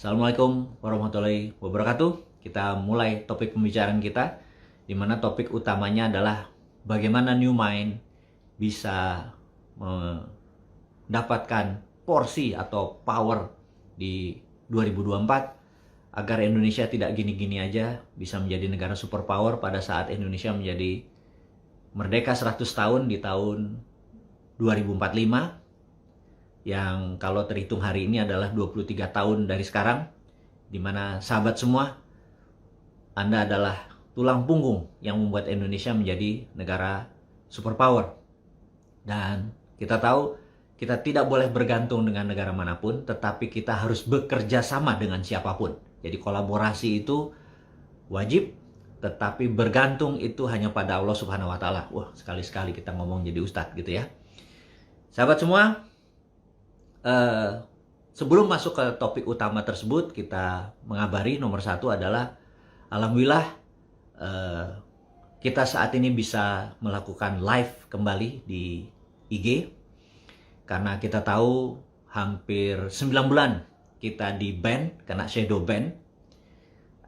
Assalamualaikum warahmatullahi wabarakatuh. Kita mulai topik pembicaraan kita, di mana topik utamanya adalah bagaimana New Mind bisa mendapatkan porsi atau power di 2024 agar Indonesia tidak gini-gini aja, bisa menjadi negara superpower pada saat Indonesia menjadi merdeka 100 tahun di tahun 2045, yang kalau terhitung hari ini adalah 23 tahun dari sekarang, di mana sahabat semua, Anda adalah tulang punggung yang membuat Indonesia menjadi negara superpower. Dan kita tahu kita tidak boleh bergantung dengan negara manapun, tetapi kita harus bekerja sama dengan siapapun. Jadi kolaborasi itu wajib, tetapi bergantung itu hanya pada Allah Subhanahu wa Ta'ala. Wah, sekali-sekali kita ngomong jadi ustadz gitu ya. Sahabat semua, sebelum masuk ke topik utama tersebut, kita mengabari nomor satu adalah alhamdulillah kita saat ini bisa melakukan live kembali di IG, karena kita tahu hampir 9 bulan kita di ban, kena shadow ban.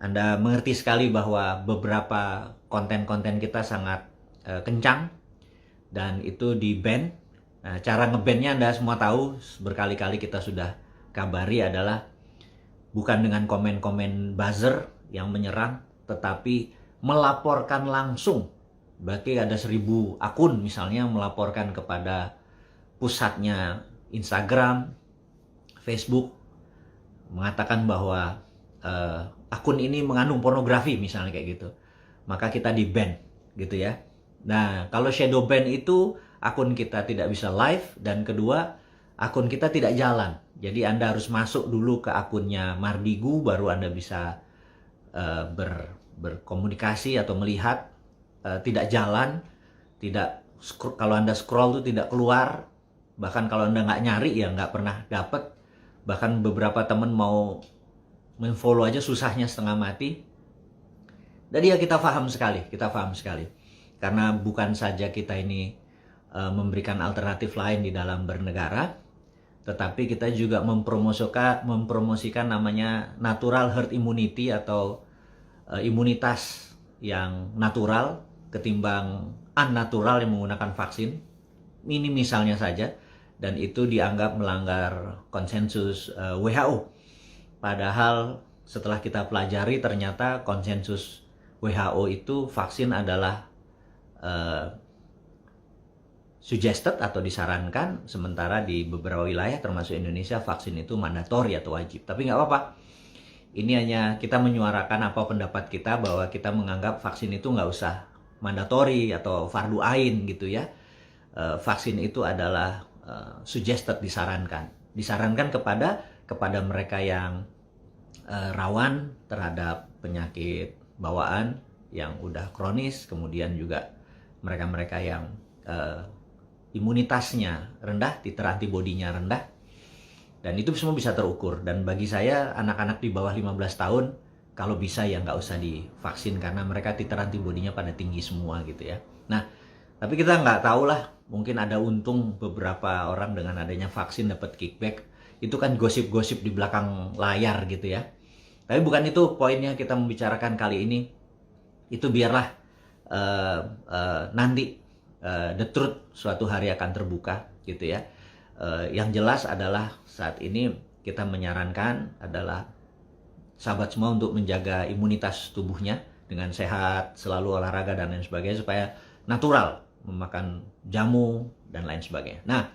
Anda mengerti sekali bahwa beberapa konten-konten kita sangat kencang dan itu di ban. Nah, cara ngebandnya Anda semua tahu, berkali-kali kita sudah kabari, adalah bukan dengan komen-komen buzzer yang menyerang, tetapi melaporkan langsung. Berarti ada 1000 akun misalnya melaporkan kepada pusatnya Instagram, Facebook, mengatakan bahwa akun ini mengandung pornografi misalnya kayak gitu. Maka kita di ban gitu ya. Nah, kalau shadow ban itu akun kita tidak bisa live, dan kedua, akun kita tidak jalan. Jadi Anda harus masuk dulu ke akunnya Mardigu, baru Anda bisa berkomunikasi atau melihat. Tidak jalan, kalau Anda scroll itu tidak keluar. Bahkan kalau Anda nggak nyari ya nggak pernah dapat. Bahkan beberapa teman mau men-follow aja susahnya setengah mati. Jadi ya kita paham sekali. Karena bukan saja kita ini memberikan alternatif lain di dalam bernegara, tetapi kita juga mempromosikan namanya natural herd immunity atau imunitas yang natural ketimbang unnatural yang menggunakan vaksin. Ini misalnya saja, dan itu dianggap melanggar konsensus WHO. Padahal setelah kita pelajari, ternyata konsensus WHO itu vaksin adalah suggested atau disarankan, sementara di beberapa wilayah termasuk Indonesia vaksin itu mandatori atau wajib. Tapi nggak apa-apa. Ini hanya kita menyuarakan apa pendapat kita, bahwa kita menganggap vaksin itu nggak usah mandatori atau fardu ain gitu ya. Vaksin itu adalah suggested, disarankan kepada mereka yang rawan terhadap penyakit bawaan yang udah kronis, kemudian juga mereka-mereka yang imunitasnya rendah, titer antibodinya rendah, dan itu semua bisa terukur. Dan bagi saya, anak-anak di bawah 15 tahun kalau bisa ya nggak usah divaksin, karena mereka titer antibodinya pada tinggi semua gitu ya. Nah, tapi kita nggak tahu lah, mungkin ada untung beberapa orang dengan adanya vaksin dapat kickback. Itu kan gosip-gosip di belakang layar gitu ya. Tapi bukan itu poinnya kita membicarakan kali ini. Itu biarlah nanti the truth suatu hari akan terbuka gitu ya. Yang jelas adalah saat ini kita menyarankan adalah sahabat semua untuk menjaga imunitas tubuhnya dengan sehat, selalu olahraga dan lain sebagainya, supaya natural, memakan jamu dan lain sebagainya. Nah,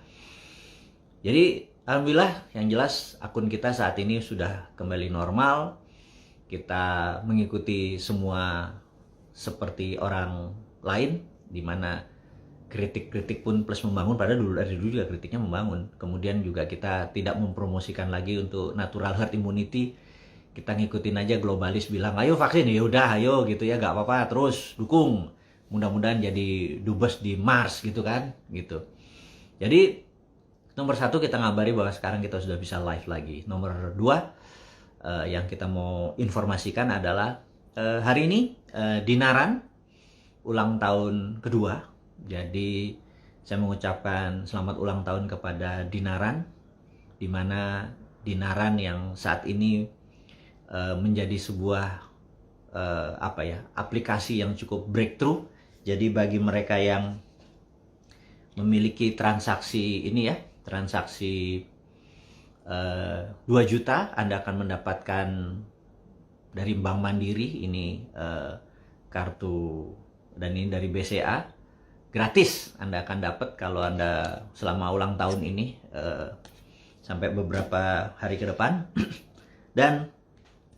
jadi alhamdulillah yang jelas akun kita saat ini sudah kembali normal. Kita mengikuti semua seperti orang lain, di mana kritik-kritik pun plus membangun. Padahal dari dulu juga kritiknya membangun. Kemudian juga kita tidak mempromosikan lagi untuk natural herd immunity. Kita ngikutin aja globalis bilang ayo vaksin, ya udah ayo gitu ya, gak apa-apa, terus dukung, mudah-mudahan jadi dubes di Mars gitu kan gitu. Jadi nomor satu, kita ngabari bahwa sekarang kita sudah bisa live lagi. Nomor dua, yang kita mau informasikan adalah hari ini Dinaran ulang tahun kedua. Jadi saya mengucapkan selamat ulang tahun kepada Dinaran, di mana Dinaran yang saat ini menjadi sebuah aplikasi yang cukup breakthrough. Jadi bagi mereka yang memiliki transaksi ini ya, transaksi 2 juta, Anda akan mendapatkan dari Bank Mandiri ini kartu, dan ini dari BCA gratis Anda akan dapat kalau Anda selama ulang tahun ini sampai beberapa hari ke depan. Dan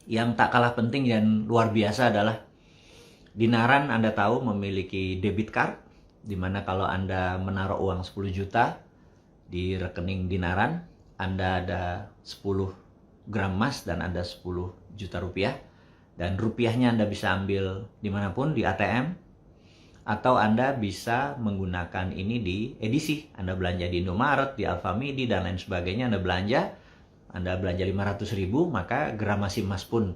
yang tak kalah penting dan luar biasa adalah Dinaran, Anda tahu, memiliki debit card, dimana kalau Anda menaruh uang 10 juta di rekening Dinaran, Anda ada 10 gram emas dan ada 10 juta rupiah. Dan rupiahnya Anda bisa ambil dimanapun, di ATM, atau Anda bisa menggunakan ini di edisi. Anda belanja di Indomaret, di Alfamidi, dan lain sebagainya. Anda belanja 500.000, maka gramasi emas pun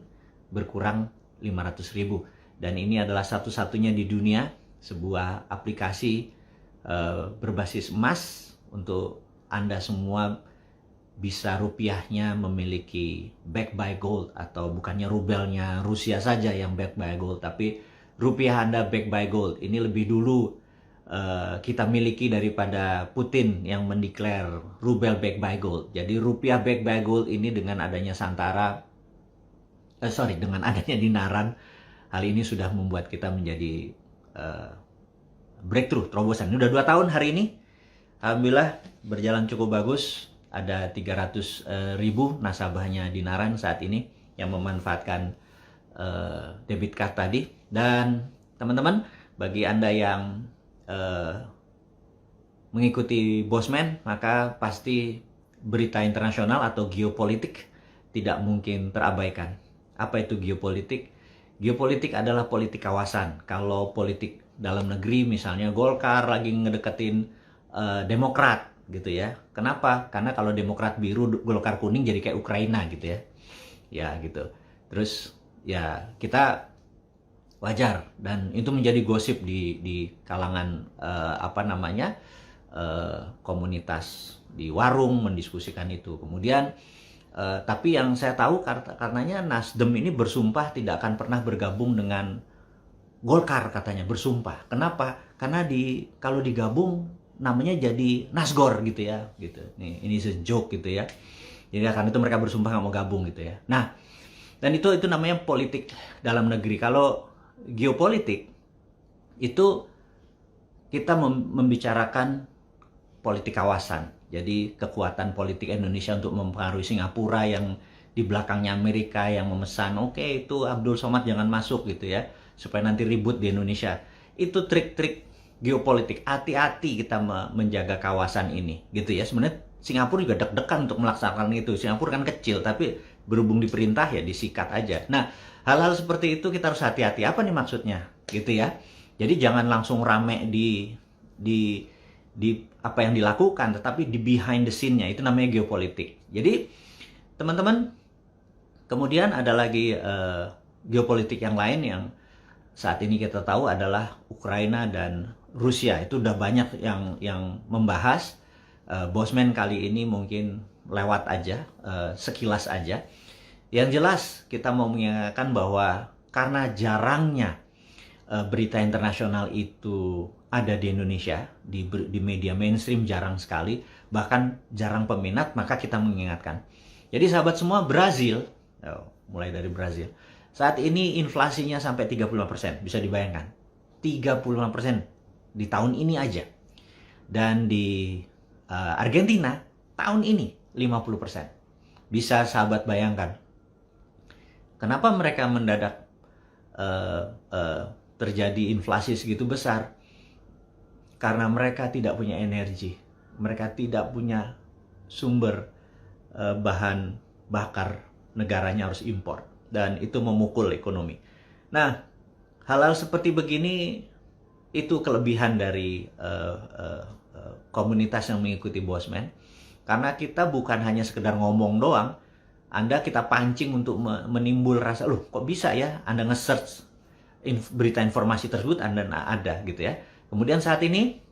berkurang 500.000. Dan ini adalah satu-satunya di dunia sebuah aplikasi berbasis emas untuk Anda semua bisa rupiahnya memiliki back by gold, atau bukannya rubelnya Rusia saja yang back by gold, tapi rupiah Anda back by gold. Ini lebih dulu kita miliki daripada Putin yang mendeklar rubel back by gold. Jadi rupiah back by gold ini dengan adanya dengan adanya Dinaran, hal ini sudah membuat kita menjadi breakthrough, terobosan. Ini udah 2 tahun hari ini, alhamdulillah berjalan cukup bagus. Ada 300.000 nasabahnya Dinaran saat ini yang memanfaatkan debit card tadi. Dan teman-teman, bagi Anda yang mengikuti Bosman, maka pasti berita internasional atau geopolitik tidak mungkin terabaikan. Apa itu geopolitik? Geopolitik adalah politik kawasan. Kalau politik dalam negeri, misalnya Golkar lagi ngedeketin Demokrat gitu ya. Kenapa? Karena kalau Demokrat biru, Golkar kuning, jadi kayak Ukraina gitu ya. Ya gitu. Terus ya kita wajar, dan itu menjadi gosip di kalangan komunitas di warung mendiskusikan itu. Kemudian tapi yang saya tahu, karenanya Nasdem ini bersumpah tidak akan pernah bergabung dengan Golkar, katanya bersumpah. Kenapa? Karena kalau digabung namanya jadi Nasgor gitu ya, gitu. Nih, ini joke gitu ya. Jadi karena itu mereka bersumpah nggak mau gabung gitu ya. Nah, dan itu namanya politik dalam negeri. Kalau geopolitik itu kita membicarakan politik kawasan. Jadi kekuatan politik Indonesia untuk mempengaruhi Singapura yang di belakangnya Amerika yang memesan, oke, itu Abdul Somad jangan masuk gitu ya, supaya nanti ribut di Indonesia. Itu trik-trik geopolitik. Hati-hati kita menjaga kawasan ini gitu ya. Sebenarnya Singapura juga deg-degan untuk melaksanakan itu. Singapura kan kecil, tapi berhubung diperintah ya disikat aja. Nah, hal-hal seperti itu kita harus hati-hati. Apa nih maksudnya gitu ya. Jadi jangan langsung rame di apa yang dilakukan, tetapi di behind the scene-nya, itu namanya geopolitik. Jadi teman-teman, kemudian ada lagi geopolitik yang lain yang saat ini kita tahu adalah Ukraina dan Rusia. Itu udah banyak yang membahas. Bosman kali ini mungkin lewat aja, sekilas aja. Yang jelas kita mau mengingatkan bahwa karena jarangnya berita internasional itu ada di Indonesia, di media mainstream jarang sekali, bahkan jarang peminat, maka kita mengingatkan. Jadi sahabat semua, Brazil, mulai dari Brazil, saat ini inflasinya sampai 35%, bisa dibayangkan. 35% di tahun ini aja. Dan di Argentina, tahun ini 50%. Bisa sahabat bayangkan. Kenapa mereka mendadak terjadi inflasi segitu besar? Karena mereka tidak punya energi. Mereka tidak punya sumber bahan bakar, negaranya harus impor. Dan itu memukul ekonomi. Nah, hal-hal seperti begini itu kelebihan dari komunitas yang mengikuti Bosman. Karena kita bukan hanya sekedar ngomong doang, kita pancing untuk menimbul rasa, loh kok bisa ya Anda nge-search berita informasi tersebut, Anda ada gitu ya. Kemudian saat ini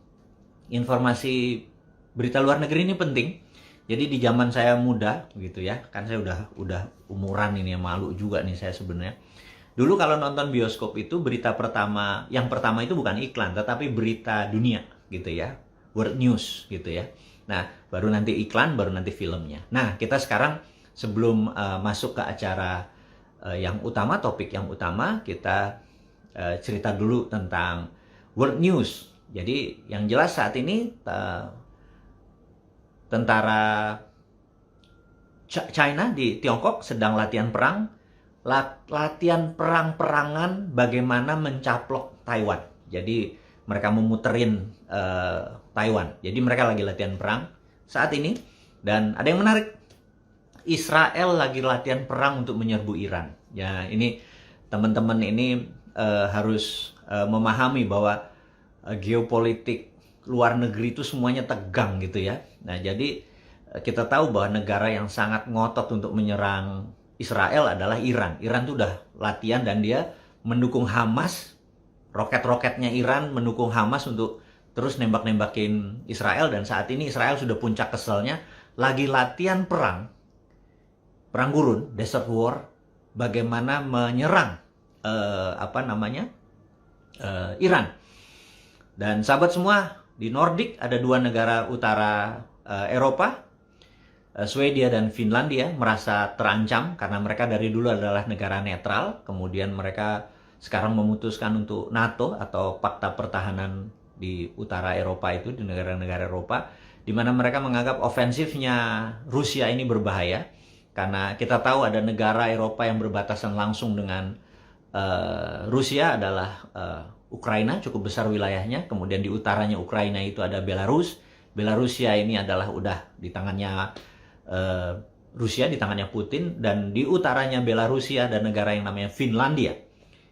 informasi berita luar negeri ini penting. Jadi di zaman saya muda gitu ya, kan saya udah umuran ini, malu juga nih saya sebenarnya. Dulu kalau nonton bioskop itu berita pertama, yang pertama itu bukan iklan, tetapi berita dunia gitu ya, world news gitu ya. Nah, baru nanti iklan, baru nanti filmnya. Nah, kita sekarang sebelum masuk ke acara yang utama, topik yang utama, kita cerita dulu tentang world news. Jadi yang jelas saat ini tentara China di Tiongkok sedang latihan perang, latihan perang-perangan bagaimana mencaplok Taiwan. Jadi mereka memuterin Taiwan. Jadi mereka lagi latihan perang saat ini. Dan ada yang menarik, Israel lagi latihan perang untuk menyerbu Iran. Ya, ini teman-teman ini harus memahami bahwa geopolitik luar negeri itu semuanya tegang gitu ya. Nah, jadi kita tahu bahwa negara yang sangat ngotot untuk menyerang Israel adalah Iran. Iran tuh udah latihan dan dia mendukung Hamas. Roket-roketnya Iran mendukung Hamas untuk terus nembak-nembakin Israel. Dan saat ini Israel sudah puncak keselnya, lagi latihan perang gurun, desert war, bagaimana menyerang Iran. Dan sahabat semua, di Nordik ada dua negara utara Eropa, Swedia dan Finlandia, merasa terancam karena mereka dari dulu adalah negara netral. Kemudian mereka sekarang memutuskan untuk NATO atau Pakta Pertahanan di utara Eropa itu, di negara-negara Eropa, di mana mereka menganggap ofensifnya Rusia ini berbahaya. Karena kita tahu ada negara Eropa yang berbatasan langsung dengan Rusia adalah Ukraina, cukup besar wilayahnya. Kemudian di utaranya Ukraina itu ada Belarus. Belarusia ini adalah udah di tangannya Rusia, di tangannya Putin. Dan di utaranya Belarusia ada negara yang namanya Finlandia.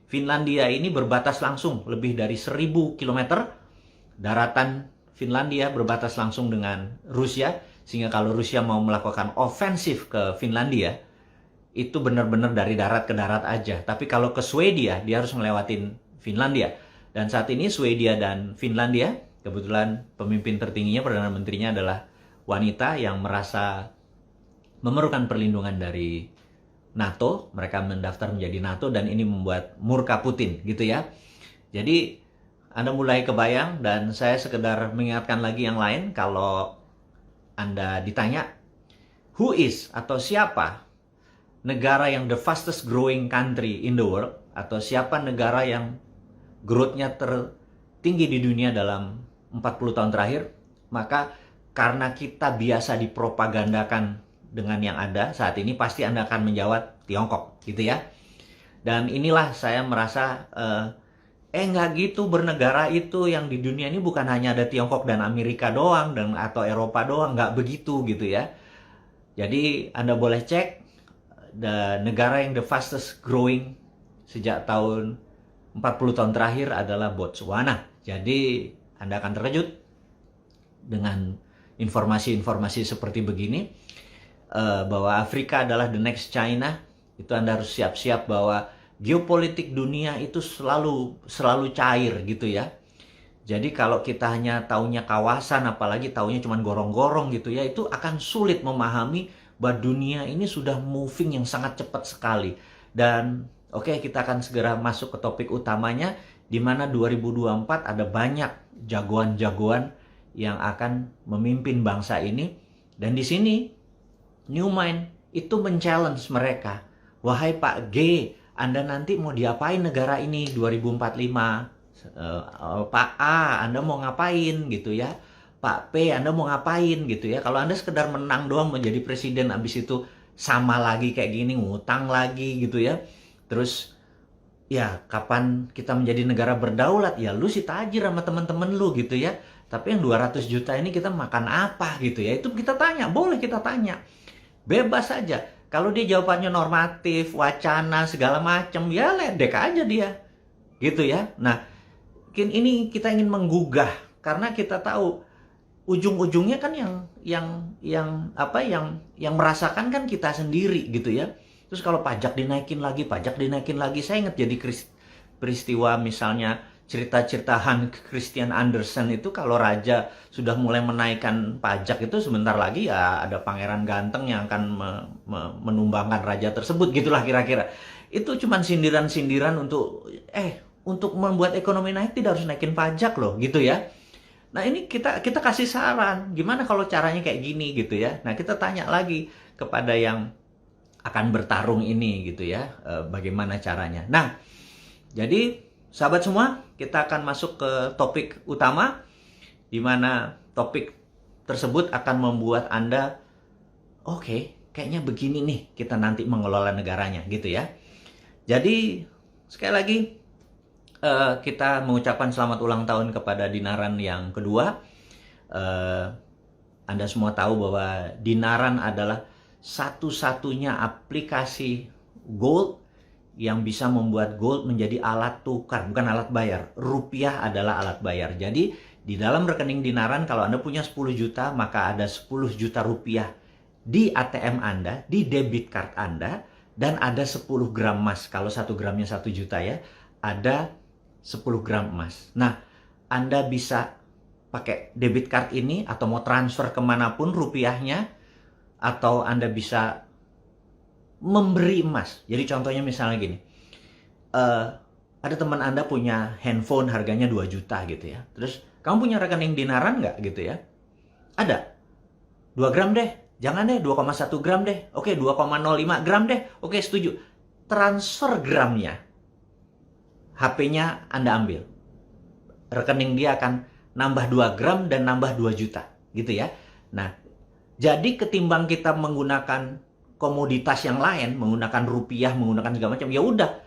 Finlandia ini berbatas langsung lebih dari 1000 km. Daratan Finlandia berbatas langsung dengan Rusia. Sehingga kalau Rusia mau melakukan ofensif ke Finlandia, itu benar-benar dari darat ke darat aja. Tapi kalau ke Swedia, dia harus melewatin Finlandia. Dan saat ini Swedia dan Finlandia, kebetulan pemimpin tertingginya, Perdana Menterinya adalah wanita yang merasa memerlukan perlindungan dari NATO. Mereka mendaftar menjadi NATO dan ini membuat murka Putin gitu ya. Jadi Anda mulai kebayang, dan saya sekedar mengingatkan lagi yang lain, kalau Anda ditanya, who is atau siapa negara yang the fastest growing country in the world, atau siapa negara yang growth-nya tertinggi di dunia dalam 40 tahun terakhir, maka karena kita biasa dipropagandakan dengan yang ada saat ini, pasti Anda akan menjawab Tiongkok gitu ya. Dan inilah saya merasa nggak gitu, bernegara itu yang di dunia ini bukan hanya ada Tiongkok dan Amerika doang dan atau Eropa doang, nggak begitu gitu ya. Jadi Anda boleh cek, negara yang the fastest growing sejak tahun 40 tahun terakhir adalah Botswana. Jadi Anda akan terkejut dengan informasi-informasi seperti begini, bahwa Afrika adalah the next China. Itu Anda harus siap-siap bahwa geopolitik dunia itu selalu cair gitu ya. Jadi kalau kita hanya taunya kawasan, apalagi taunya cuma gorong-gorong gitu ya, itu akan sulit memahami bahwa dunia ini sudah moving yang sangat cepat sekali. Dan oke, kita akan segera masuk ke topik utamanya, di mana 2024 ada banyak jagoan-jagoan yang akan memimpin bangsa ini. Dan di sini New Mind itu men-challenge mereka. Wahai Pak G, Anda nanti mau diapain negara ini 2045? Pak A, Anda mau ngapain gitu ya? Pak P, Anda mau ngapain gitu ya? Kalau Anda sekedar menang doang menjadi presiden, habis itu sama lagi kayak gini, ngutang lagi gitu ya. Terus ya kapan kita menjadi negara berdaulat? Ya lu sih tajir sama temen-temen lu gitu ya. Tapi yang 200 juta ini kita makan apa gitu ya? Itu kita tanya, boleh kita tanya. Bebas saja. Kalau dia jawabannya normatif, wacana, segala macam, ya ledek aja dia. Gitu ya. Nah, ini kita ingin menggugah karena kita tahu ujung-ujungnya kan yang merasakan kan kita sendiri gitu ya. Terus kalau pajak dinaikin lagi, saya ingat jadi peristiwa misalnya cerita-cerita Hans Christian Andersen itu kalau raja sudah mulai menaikkan pajak itu sebentar lagi ya ada pangeran ganteng yang akan menumbangkan raja tersebut, gitulah kira-kira. Itu cuma sindiran-sindiran untuk membuat ekonomi naik tidak harus naikin pajak loh, gitu ya. Nah ini kita kasih saran, gimana kalau caranya kayak gini gitu ya. Nah kita tanya lagi kepada yang akan bertarung ini gitu ya, bagaimana caranya. Nah jadi sahabat semua, kita akan masuk ke topik utama, di mana topik tersebut akan membuat Anda, oke, kayaknya begini nih kita nanti mengelola negaranya gitu ya. Jadi sekali lagi, kita mengucapkan selamat ulang tahun kepada Dinaran yang kedua. Anda semua tahu bahwa Dinaran adalah satu-satunya aplikasi gold yang bisa membuat gold menjadi alat tukar, bukan alat bayar. Rupiah adalah alat bayar. Jadi di dalam rekening Dinaran, kalau Anda punya 10 juta, maka ada 10 juta rupiah di ATM Anda, di debit card Anda, dan ada 10 gram emas. Kalau 1 gramnya 1 juta ya, ada 10 gram emas. Nah, Anda bisa pakai debit card ini atau mau transfer kemanapun rupiahnya, atau Anda bisa memberi emas. Jadi contohnya misalnya gini, ada teman Anda punya handphone harganya 2 juta gitu ya. Terus, kamu punya rekening Dinaran nggak gitu ya? Ada. 2 gram deh. Jangan deh, 2,1 gram deh. Oke, 2,05 gram deh. Oke, setuju. Transfer gramnya. HP-nya Anda ambil. Rekening dia akan nambah 2 gram dan nambah 2 juta. Gitu ya. Nah, jadi ketimbang kita menggunakan komoditas yang lain, menggunakan rupiah, menggunakan segala macam, ya udah.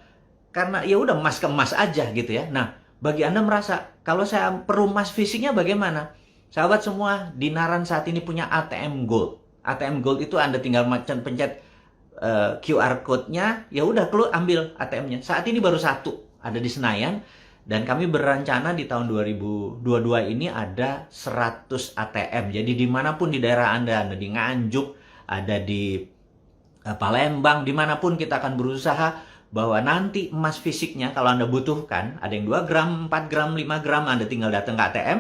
Karena ya udah emas ke emas aja gitu ya. Nah, bagi Anda merasa, kalau saya perlu emas fisiknya bagaimana? Sahabat semua, Dinaran saat ini punya ATM Gold. ATM Gold itu Anda tinggal pencet QR code-nya, ya udah keluar ambil ATM-nya. Saat ini baru satu, ada di Senayan, dan kami berencana di tahun 2022 ini ada 100 ATM. Jadi dimanapun di daerah Anda di Nganjuk, ada di Palembang, dimanapun kita akan berusaha bahwa nanti emas fisiknya kalau Anda butuhkan, ada yang 2 gram, 4 gram, 5 gram, Anda tinggal datang ke ATM,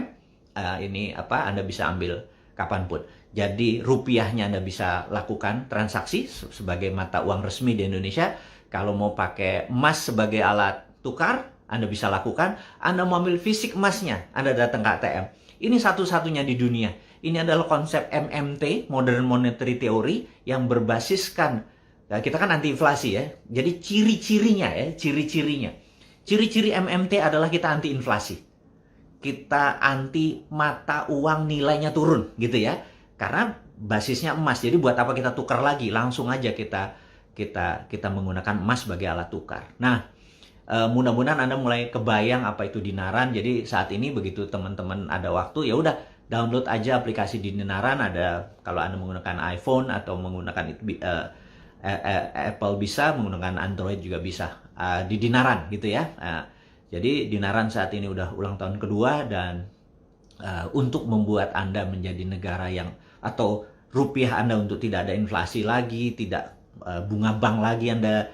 Anda bisa ambil kapanpun. Jadi rupiahnya Anda bisa lakukan transaksi sebagai mata uang resmi di Indonesia. Kalau mau pakai emas sebagai alat tukar, Anda bisa lakukan. Anda mau ambil fisik emasnya, Anda datang ke ATM. Ini satu-satunya di dunia. Ini adalah konsep MMT, Modern Monetary Theory, yang berbasiskan, kita kan anti inflasi ya. Jadi ciri-cirinya ya, ciri-cirinya. Ciri-ciri MMT adalah kita anti inflasi. Kita anti mata uang nilainya turun gitu ya. Karena basisnya emas. Jadi buat apa kita tukar lagi? Langsung aja kita menggunakan emas sebagai alat tukar. Nah, mudah-mudahan Anda mulai kebayang apa itu Dinaran. Jadi saat ini begitu teman-teman ada waktu, ya udah download aja aplikasi Dinaran. Ada kalau Anda menggunakan iPhone atau menggunakan Apple bisa, menggunakan Android juga bisa. Di Dinaran gitu ya. Jadi Dinaran saat ini udah ulang tahun kedua, dan untuk membuat Anda menjadi negara yang, atau rupiah Anda untuk tidak ada inflasi lagi, tidak bunga bank lagi. Anda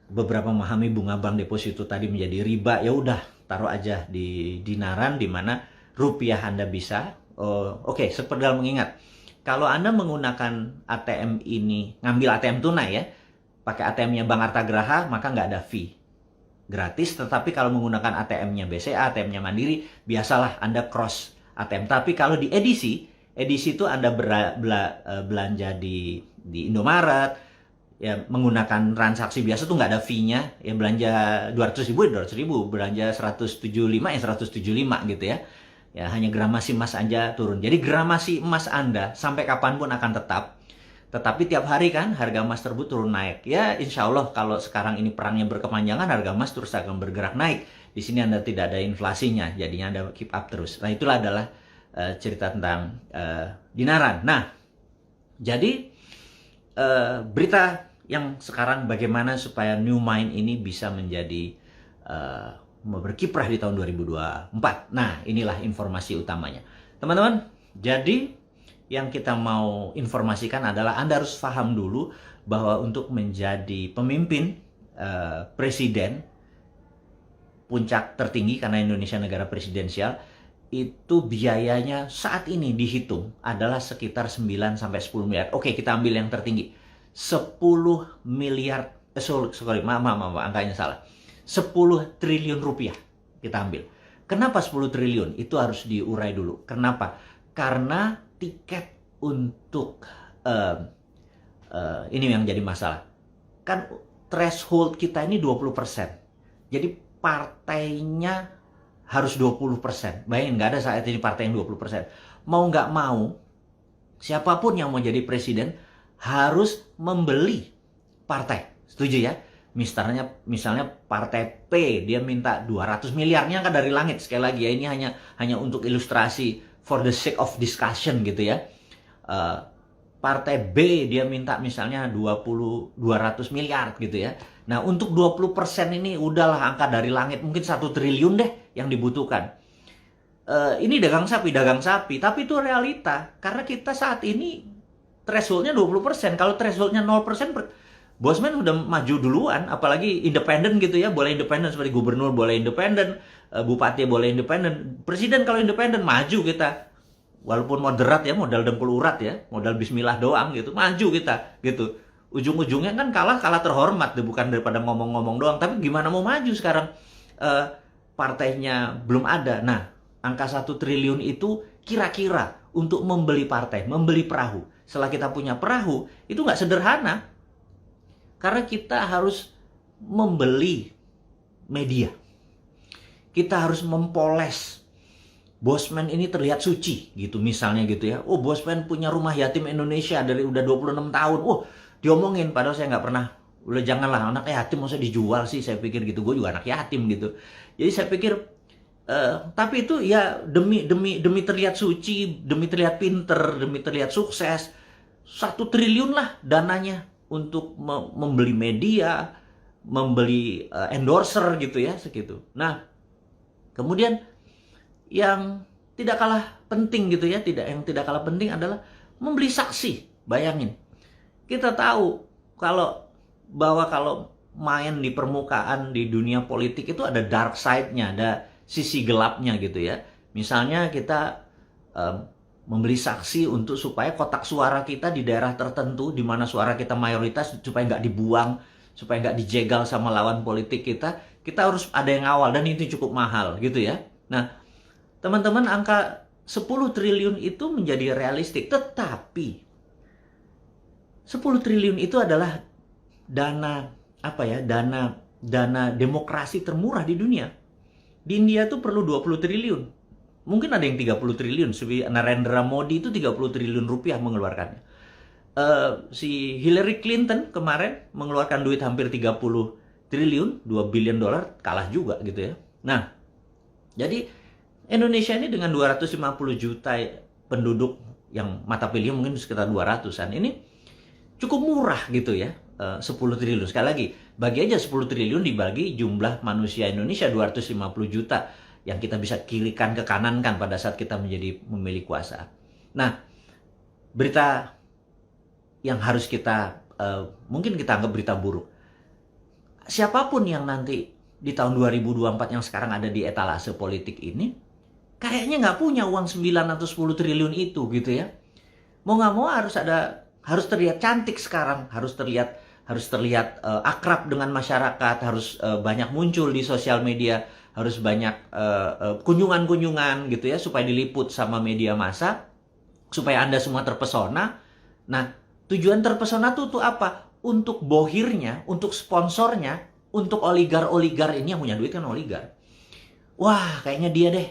beberapa memahami bunga bank deposito tadi menjadi riba, ya udah taruh aja di Dinaran, di mana rupiah Anda bisa. Oke, sepedal mengingat, kalau Anda menggunakan ATM ini, ngambil ATM tunai ya, pakai ATM-nya Bank Artagraha, maka nggak ada fee, gratis. Tetapi kalau menggunakan ATM-nya BCA, ATM-nya Mandiri, biasalah Anda cross ATM. Tapi kalau di edisi itu Anda belanja di Indomaret, ya menggunakan transaksi biasa tuh nggak ada fee-nya. Ya belanja 200.000 ya 200.000, belanja 175 ya 175 gitu ya. Ya hanya gramasi emas aja turun. Jadi gramasi emas Anda sampai kapanpun akan tetap. Tetapi tiap hari kan harga emas tersebut turun naik. Ya insya Allah kalau sekarang ini perangnya berkepanjangan, harga emas terus akan bergerak naik. Di sini Anda tidak ada inflasinya, jadinya Anda keep up terus. Nah itulah adalah cerita tentang Dinaran. Nah, jadi berita yang sekarang bagaimana supaya New Mind ini bisa menjadi berkiprah di tahun 2024. Nah, inilah informasi utamanya. Teman-teman, jadi yang kita mau informasikan adalah Anda harus paham dulu bahwa untuk menjadi pemimpin, presiden, puncak tertinggi karena Indonesia negara presidensial, itu biayanya saat ini dihitung adalah sekitar 9 sampai 10 miliar. Oke, kita ambil yang tertinggi. 10 miliar, sorry, maaf, angkanya salah. 10 triliun rupiah kita ambil. Kenapa 10 triliun? Itu harus diurai dulu. Kenapa? Karena tiket untuk ini yang jadi masalah. Kan threshold kita ini 20%. Jadi partainya harus 20%. Bayangin, nggak ada saat ini partai yang 20%. Mau nggak mau, siapapun yang mau jadi presiden harus membeli partai. Setuju ya? Misalnya partai P, dia minta 200 miliarnya kan dari langit. Sekali lagi ya, ini hanya untuk ilustrasi for the sake of discussion gitu ya. Partai B, dia minta misalnya 200 miliar gitu ya. Nah, untuk 20% ini udahlah angka dari langit, mungkin 1 triliun deh yang dibutuhkan. Ini dagang sapi, tapi itu realita. Karena kita saat ini thresholdnya 20%. Kalau thresholdnya 0%, Bosman udah maju duluan, apalagi independen gitu ya. Boleh independen seperti gubernur boleh independen, bupati boleh independen. Presiden kalau independen, maju kita. Walaupun moderat ya, modal dengkul urat ya, modal bismillah doang gitu, maju kita gitu. Ujung-ujungnya kan kalah terhormat, bukan daripada ngomong-ngomong doang. Tapi gimana mau maju sekarang? Partainya belum ada. Nah, angka 1 triliun itu kira-kira untuk membeli partai, membeli perahu. Setelah kita punya perahu, itu nggak sederhana. Karena kita harus membeli media. Kita harus mempoles. Bosman ini terlihat suci gitu misalnya gitu ya. Oh, Bosman punya rumah yatim Indonesia dari udah 26 tahun. Oh, diomongin padahal saya nggak pernah. Udah janganlah, anak yatim masa dijual sih, saya pikir gitu. Gue juga anak yatim gitu. Jadi saya pikir tapi itu ya demi terlihat suci, demi terlihat pinter, demi terlihat sukses. 1 triliun lah dananya untuk membeli media, membeli endorser gitu ya, segitu. Nah, kemudian yang tidak kalah penting gitu ya, yang tidak kalah penting adalah membeli saksi. Bayangin, kita tahu kalau main di permukaan di dunia politik itu ada dark side-nya, ada sisi gelapnya gitu ya. Misalnya kita membeli saksi untuk supaya kotak suara kita di daerah tertentu di mana suara kita mayoritas supaya nggak dibuang, supaya nggak dijegal sama lawan politik kita harus ada yang ngawal, dan itu cukup mahal gitu ya. Nah, teman-teman, angka 10 triliun itu menjadi realistik, tetapi 10 triliun itu adalah dana demokrasi termurah di dunia. Di India tuh perlu 20 triliun. Mungkin ada yang 30 triliun. Narendra Modi itu 30 triliun rupiah mengeluarkannya. Si Hillary Clinton kemarin mengeluarkan duit hampir 30 triliun, 2 billion dolar, kalah juga gitu ya. Nah, jadi Indonesia ini dengan 250 juta penduduk yang mata pilihnya mungkin sekitar 200-an, ini cukup murah gitu ya. 10 triliun. Sekali lagi, bagi aja 10 triliun dibagi jumlah manusia Indonesia 250 juta yang kita bisa kirikan ke kanan kan pada saat kita menjadi memilih kuasa. Nah, berita yang harus kita mungkin kita anggap berita buruk. Siapapun yang nanti di tahun 2024 yang sekarang ada di etalase politik ini, kayaknya nggak punya uang 9 atau 10 triliun itu gitu ya. Mau nggak mau harus terlihat cantik sekarang, harus terlihat akrab dengan masyarakat, harus banyak muncul di sosial media, harus banyak kunjungan-kunjungan gitu ya, supaya diliput sama media massa, supaya Anda semua terpesona. Nah, tujuan terpesona tuh apa? Untuk bohirnya, untuk sponsornya, untuk oligar-oligar ini yang punya duit kan oligar. Wah, kayaknya dia deh.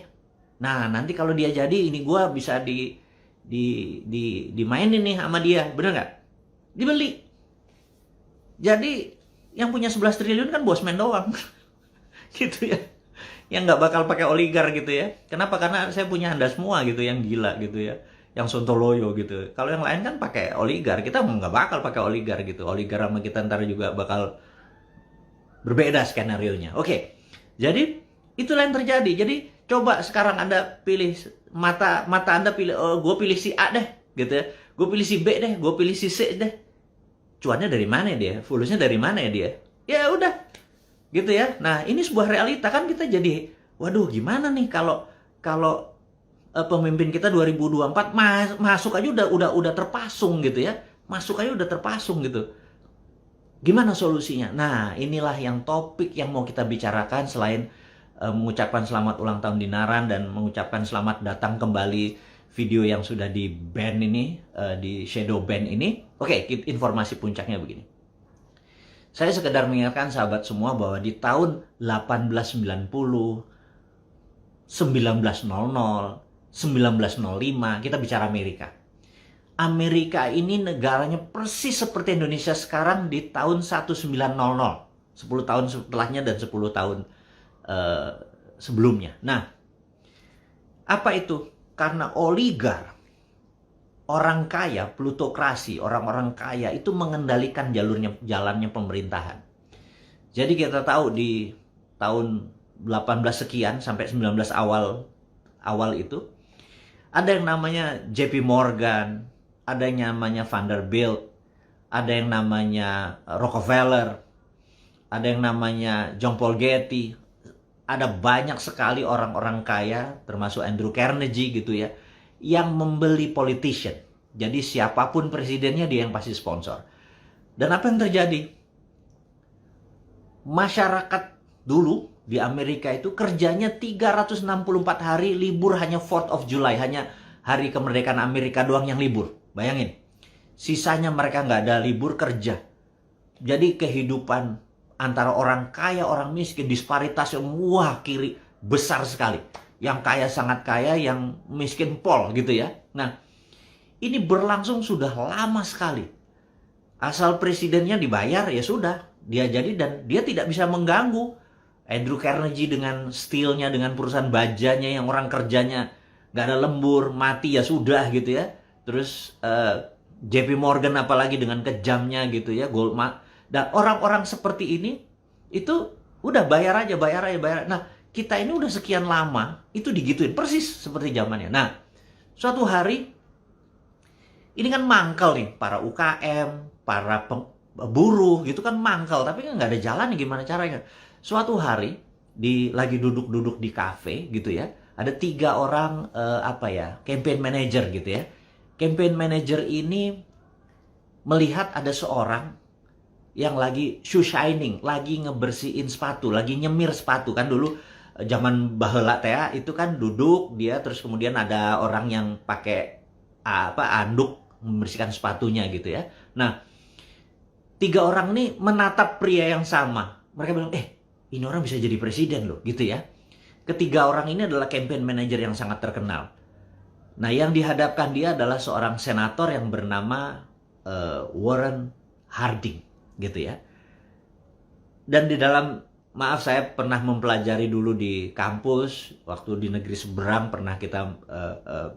Nah, nanti kalau dia jadi, ini gue bisa dimainin nih sama dia, bener nggak? Dibeli. Jadi yang punya 11 triliun kan Bosman doang. Gitu ya. Yang nggak bakal pakai oligar gitu ya. Kenapa? Karena saya punya Anda semua gitu yang gila gitu ya, yang sontoloyo gitu. Kalau yang lain kan pakai oligar, kita nggak bakal pakai oligar gitu. Oligar sama kita ntar juga bakal berbeda skenario-nya. Oke. Jadi itulah yang terjadi. Jadi coba sekarang Anda pilih mata Anda pilih, gue pilih si A deh gitu ya. Gue pilih si B deh, gue pilih si C deh. Cuannya dari mana dia? Fulusnya dari mana ya dia? Ya udah. gitu ya. Nah, ini sebuah realita kan, kita jadi waduh gimana nih kalau kalau pemimpin kita 2024 masuk aja udah terpasung gitu ya. Masuk aja udah terpasung gitu. Gimana solusinya? Nah, inilah yang topik yang mau kita bicarakan selain mengucapkan selamat ulang tahun Dinaran dan mengucapkan selamat datang kembali video yang sudah di ban ini, di shadow ban ini. Oke, informasi puncaknya begini. Saya sekedar mengingatkan sahabat semua bahwa di tahun 1890, 1900, 1905, kita bicara Amerika. Amerika ini negaranya persis seperti Indonesia sekarang di tahun 1900. 10 tahun setelahnya dan 10 tahun sebelumnya. Nah, apa itu? Karena oligar, orang kaya, plutokrasi, orang-orang kaya itu mengendalikan jalannya pemerintahan. Jadi kita tahu di tahun 18 sekian sampai 19 awal itu ada yang namanya JP Morgan, ada yang namanya Vanderbilt, ada yang namanya Rockefeller, ada yang namanya John Paul Getty. Ada banyak sekali orang-orang kaya, termasuk Andrew Carnegie gitu ya, yang membeli politician. Jadi siapapun presidennya dia yang pasti sponsor. Dan apa yang terjadi? Masyarakat dulu di Amerika itu kerjanya 364 hari, libur hanya 4th of July, hanya hari kemerdekaan Amerika doang yang libur. Bayangin, sisanya mereka nggak ada libur, kerja. Jadi kehidupan antara orang kaya, orang miskin, disparitas yang kiri besar sekali. Yang kaya sangat kaya, yang miskin pol gitu ya. Nah, ini berlangsung sudah lama sekali. Asal presidennya dibayar, ya sudah. Dia jadi dan dia tidak bisa mengganggu. Andrew Carnegie dengan steelnya, dengan perusahaan bajanya yang orang kerjanya nggak ada lembur, mati ya sudah gitu ya. Terus JP Morgan apalagi dengan kejamnya gitu ya, Goldman. Dan orang-orang seperti ini, itu udah bayar aja. Nah, kita ini udah sekian lama, itu digituin. Persis seperti zamannya. Nah, suatu hari, ini kan mangkal nih, para UKM, para buruh, gitu kan mangkal. Tapi kan nggak ada jalan nih, gimana caranya. Suatu hari, lagi duduk-duduk di kafe gitu ya, ada 3 orang, campaign manager gitu ya. Campaign manager ini melihat ada seorang yang lagi shoe shining, lagi ngebersihin sepatu, lagi nyemir sepatu. Kan dulu zaman baheula teh itu kan duduk dia, terus kemudian ada orang yang pakai anduk membersihkan sepatunya gitu ya. Nah, 3 orang nih menatap pria yang sama. Mereka bilang, ini orang bisa jadi presiden loh gitu ya. Ketiga orang ini adalah campaign manager yang sangat terkenal. Nah, yang dihadapkan dia adalah seorang senator yang bernama Warren Harding gitu ya. Dan di dalam, maaf saya pernah mempelajari dulu di kampus, waktu di negeri seberang pernah kita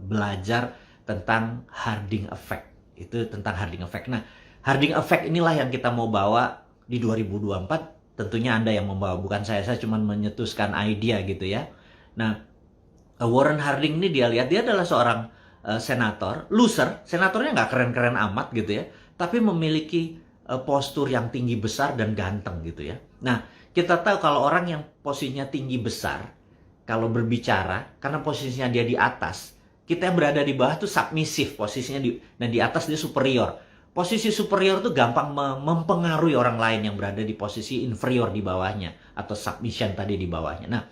belajar tentang Harding Effect. Itu tentang Harding Effect. Nah, Harding Effect inilah yang kita mau bawa di 2024. Tentunya Anda yang membawa, bukan saya cuma menyetuskan ide gitu ya. Nah, Warren Harding ini dia adalah seorang senator, loser, senatornya nggak keren-keren amat gitu ya, tapi memiliki postur yang tinggi besar dan ganteng gitu ya. Nah, kita tahu kalau orang yang posisinya tinggi besar, kalau berbicara, karena posisinya dia di atas, kita yang berada di bawah tuh submisif posisinya, dan di atas dia superior. Posisi superior tuh gampang mempengaruhi orang lain yang berada di posisi inferior di bawahnya, atau submission tadi di bawahnya. Nah,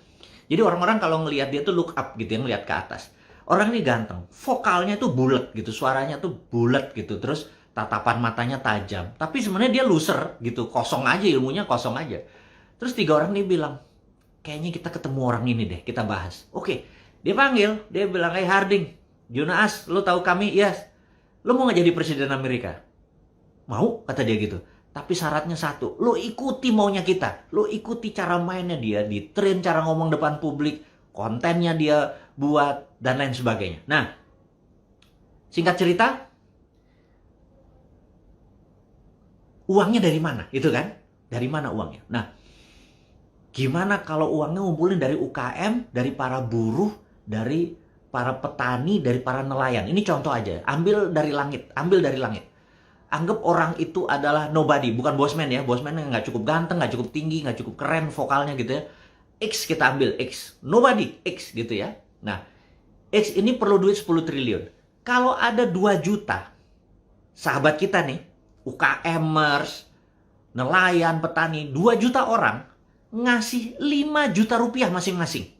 jadi orang-orang kalau ngelihat dia tuh look up gitu ya, ngelihat ke atas. Orang ini ganteng, vokalnya tuh bulat gitu, suaranya tuh bulat gitu, terus tatapan matanya tajam. Tapi sebenarnya dia loser gitu, kosong aja, ilmunya kosong aja. Terus 3 orang ini bilang, kayaknya kita ketemu orang ini deh, kita bahas. Oke, dia panggil, dia bilang, Harding, Jonas, lo tahu kami? Yes. Lo mau nggak jadi presiden Amerika? Mau, kata dia gitu. Tapi syaratnya satu, lo ikuti maunya kita. Lo ikuti cara mainnya dia, di-train cara ngomong depan publik, kontennya dia buat, dan lain sebagainya. Nah, singkat cerita, uangnya dari mana? Itu kan? Dari mana uangnya? Nah, gimana kalau uangnya ngumpulin dari UKM, dari para buruh, dari para petani, dari para nelayan? Ini contoh aja. Ambil dari langit. Anggap orang itu adalah nobody, bukan bosman ya. Bosman yang nggak cukup ganteng, nggak cukup tinggi, nggak cukup keren vokalnya gitu ya. X kita ambil, X. Nobody, X gitu ya. Nah, X ini perlu duit 10 triliun. Kalau ada 2 juta, sahabat kita nih, UKMers, nelayan, petani, 2 juta orang, ngasih 5 juta rupiah masing-masing.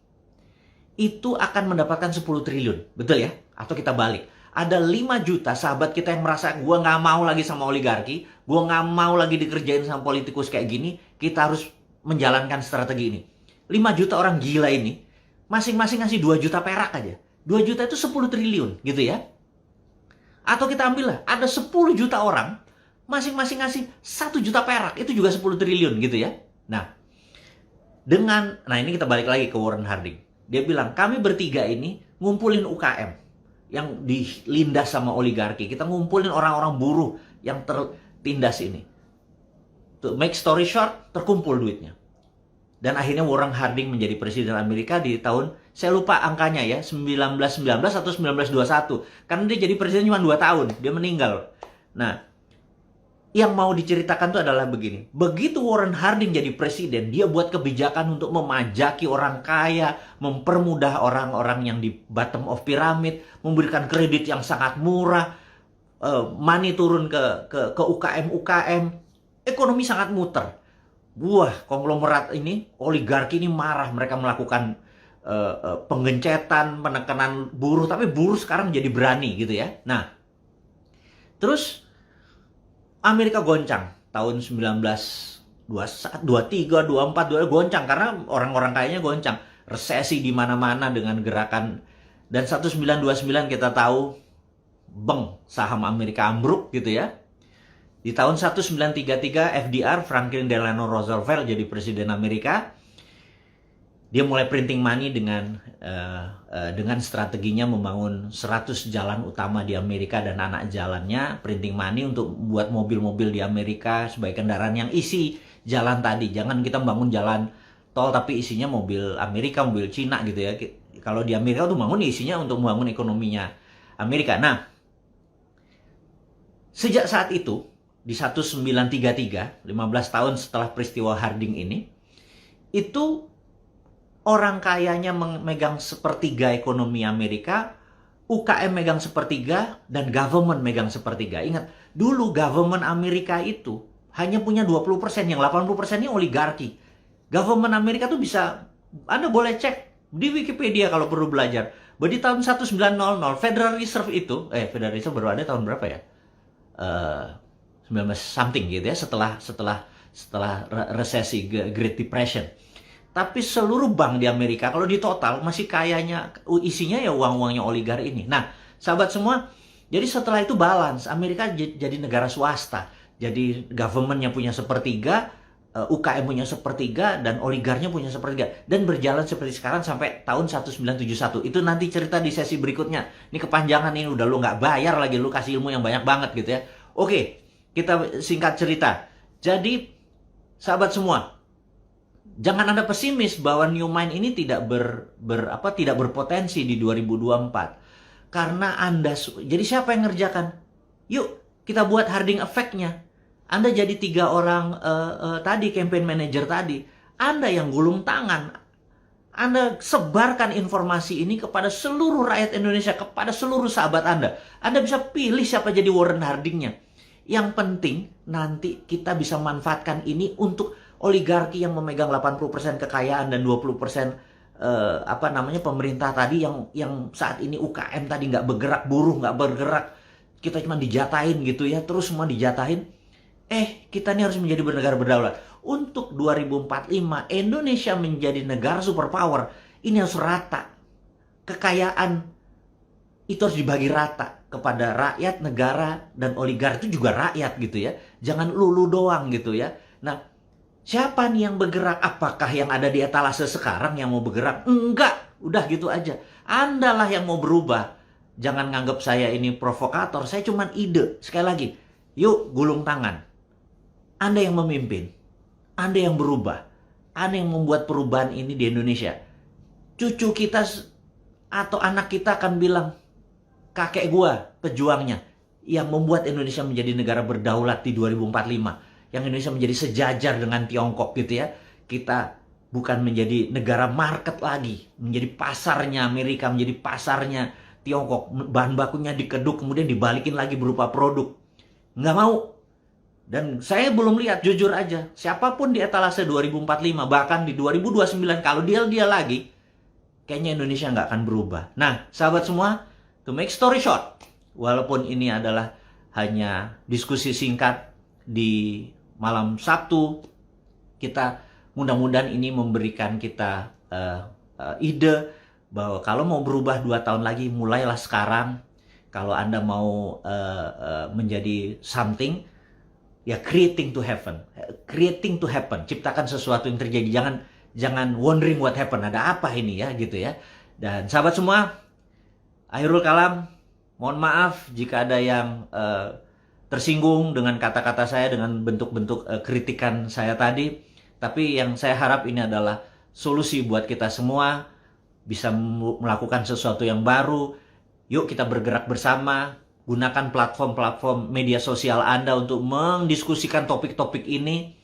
Itu akan mendapatkan 10 triliun, betul ya? Atau kita balik. Ada 5 juta sahabat kita yang merasa gue nggak mau lagi sama oligarki, gue nggak mau lagi dikerjain sama politikus kayak gini, kita harus menjalankan strategi ini. 5 juta orang gila ini, masing-masing ngasih 2 juta perak aja. 2 juta itu 10 triliun gitu ya. Atau kita ambil lah, ada 10 juta orang, masing-masing ngasih 1 juta perak, itu juga 10 triliun gitu ya. Nah, ini kita balik lagi ke Warren Harding. Dia bilang, kami bertiga ini ngumpulin UKM yang dilindas sama oligarki. Kita ngumpulin orang-orang buruh yang tertindas ini. To make story short, terkumpul duitnya. Dan akhirnya Warren Harding menjadi presiden Amerika di tahun, saya lupa angkanya ya, 1919 atau 1921. Karena dia jadi presiden cuma 2 tahun, dia meninggal. Nah, yang mau diceritakan itu adalah begini. Begitu Warren Harding jadi presiden, dia buat kebijakan untuk memajaki orang kaya, mempermudah orang-orang yang di bottom of pyramid, memberikan kredit yang sangat murah, money turun ke UKM-UKM, ekonomi sangat muter. Wah, konglomerat ini, oligarki ini marah, mereka melakukan penggencetan, penekanan buruh, tapi buruh sekarang jadi berani gitu ya. Nah, terus Amerika goncang tahun 1921, 23, 24, goncang karena orang-orang kayaknya goncang. Resesi di mana-mana dengan gerakan, dan 1929 kita tahu saham Amerika ambruk gitu ya. Di tahun 1933 FDR, Franklin Delano Roosevelt jadi presiden Amerika. Dia mulai printing money dengan strateginya membangun 100 jalan utama di Amerika dan anak jalannya, printing money untuk buat mobil-mobil di Amerika sebagai kendaraan yang isi jalan tadi. Jangan kita bangun jalan tol tapi isinya mobil Amerika, mobil Cina gitu ya. Kalau di Amerika tuh bangun isinya untuk membangun ekonominya Amerika. Nah, sejak saat itu di 1933, 15 tahun setelah peristiwa Harding ini, itu orang kayanya memegang sepertiga ekonomi Amerika, UKM megang sepertiga, dan government megang sepertiga. Ingat, dulu government Amerika itu hanya punya 20%, yang 80%-nya oligarki. Government Amerika tuh bisa, Anda boleh cek di Wikipedia kalau perlu belajar. Bahwa di tahun 1900, Federal Reserve itu, Federal Reserve baru ada tahun berapa ya? 19 something gitu ya, setelah resesi Great Depression. Tapi seluruh bank di Amerika, kalau di total, masih kayanya, isinya ya uang-uangnya oligarki ini. Nah, sahabat semua, jadi setelah itu balance. Amerika jadi negara swasta. Jadi government-nya punya sepertiga, UKM punya sepertiga, dan oligarnya punya sepertiga. Dan berjalan seperti sekarang sampai tahun 1971. Itu nanti cerita di sesi berikutnya. Ini kepanjangan ini, udah lu nggak bayar lagi, lu kasih ilmu yang banyak banget gitu ya. Oke, kita singkat cerita. Jadi, sahabat semua, jangan Anda pesimis bahwa New Mind ini tidak tidak berpotensi di 2024. Karena Anda, jadi siapa yang ngerjakan? Yuk, kita buat Harding Effect-nya. Anda jadi 3 orang tadi, campaign manager tadi. Anda yang gulung tangan. Anda sebarkan informasi ini kepada seluruh rakyat Indonesia, kepada seluruh sahabat Anda. Anda bisa pilih siapa jadi Warren Harding-nya. Yang penting, nanti kita bisa manfaatkan ini untuk oligarki yang memegang 80% kekayaan dan 20% pemerintah tadi yang saat ini UKM tadi nggak bergerak, buruh nggak bergerak, kita cuma dijatahin gitu ya, terus semua dijatahin. Kita ini harus menjadi negara berdaulat. Untuk 2045 Indonesia menjadi negara superpower, ini harus rata. Kekayaan itu harus dibagi rata kepada rakyat, negara, dan oligarki itu juga rakyat gitu ya. Jangan lulu doang gitu ya. Nah, siapa nih yang bergerak? Apakah yang ada di etalase sekarang yang mau bergerak? Enggak, udah gitu aja. Andalah yang mau berubah. Jangan nganggap saya ini provokator, saya cuma ide. Sekali lagi, yuk gulung tangan. Anda yang memimpin, Anda yang berubah, Anda yang membuat perubahan ini di Indonesia. Cucu kita atau anak kita akan bilang, kakek gua pejuangnya. yang membuat Indonesia menjadi negara berdaulat di 2045, yang Indonesia menjadi sejajar dengan Tiongkok gitu ya. Kita bukan menjadi negara market lagi, menjadi pasarnya Amerika, menjadi pasarnya Tiongkok, bahan bakunya dikeduk kemudian dibalikin lagi berupa produk. Nggak mau. Dan saya belum lihat, jujur aja, siapapun di etalase 2045, bahkan di 2029, kalau dia lagi, kayaknya Indonesia nggak akan berubah. Nah, sahabat semua, to make story short, walaupun ini adalah hanya diskusi singkat di malam Sabtu, kita mudah-mudahan ini memberikan kita ide bahwa kalau mau berubah 2 tahun lagi, mulailah sekarang. Kalau Anda mau menjadi something, ya creating to happen, ciptakan sesuatu yang terjadi. Jangan wondering what happen, ada apa ini ya gitu ya. Dan sahabat semua, akhirul kalam, mohon maaf jika ada yang tersinggung dengan kata-kata saya, dengan bentuk-bentuk kritikan saya tadi. Tapi yang saya harap ini adalah solusi buat kita semua, bisa melakukan sesuatu yang baru. Yuk kita bergerak bersama. Gunakan platform-platform media sosial Anda untuk mendiskusikan topik-topik ini.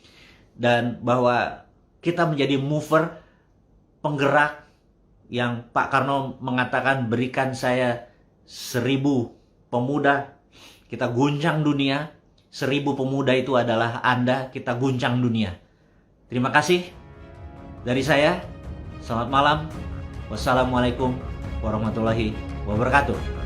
Dan bahwa kita menjadi mover, penggerak, yang Pak Karno mengatakan berikan saya 1000 pemuda, kita guncang dunia. 1000 pemuda itu adalah Anda, kita guncang dunia. Terima kasih dari saya. Selamat malam. Wassalamualaikum warahmatullahi wabarakatuh.